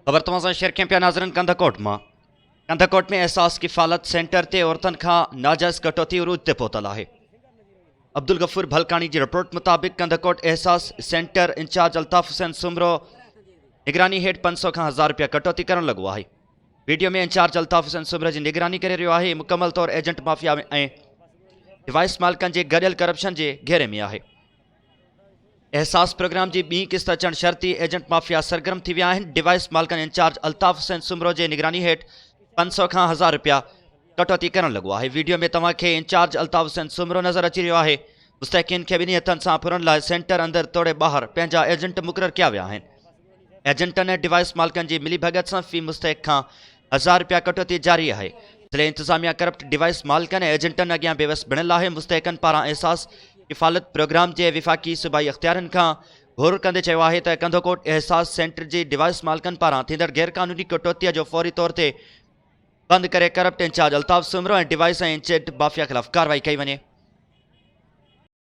खबर तमाम शेयर के पिया नाज़रन कंदकोट में एहसास किफ़ालत सेंटर ते औरतन का नाजायज़ कटौती उरूज ते पहुतल है। अब्दुल गफूर भलकानी की रिपोर्ट मुताबिक कंदकोट एहसास सेंटर इंचार्ज अल्ताफ हुसैन सुमरो निगरानी हेठ 500 का 1000 रुपया कटौती करण लगो है। वीडियो में इंचार्ज अल्ताफ हुसैन सुमरो की निगरानी करे रहियो है। मुकम्मल तौर एजेंट माफिया में डिवाइस मालिकन के गडियल करप्शन के घेरे में है। एहसास प्रोग्राम की बी किस्त अचण शर्ती एजेंट माफिया सरगर्म थी विया आहिनि। डिवाइस मालिकन इंचार्ज अल्ताफ हुसैन सुमरो के निगरानी हेठ 500 का 1000 रुपया कटौती करण लगो है। वीडियो में तव्हांखे इंचार्ज अल्ताफ हुसैन सुमरो नजर अची रहियो है। मुस्तहकिन के बिनी हथन से फुरन लाइ सेंटर अंदर तोड़े बाहर पंहिंजा एजेंट मुक़रर किया विया आहिनि। एजेंटन ऐं डिवाइस मालिकन की मिली भगत से फी मुस्तहक का 1000 रुपया कटौती जारी है। ज़िले इंतजामिया करप्ट डिवाइस मालिकन ऐं एजेंटन अॻियां बेवस बणियल है। मुस्तहकन पारां एहसास किफ़ालत प्रोग्राम के विफ़ाक़ी सूबाई अख्तियारन का घुर कंदे चयो है त कंदकोट एहसास सेंटर की डिवाइस मालिकन पारां थींदड़ गैरकानूनी कटौती जो फौरी तौर ते बंद करे करप्ट इंचार्ज अल्ताफ सुमरो ऐं डिवाइस ऐं एजेंट माफिया खिलाफ कार्रवाई कई वञे।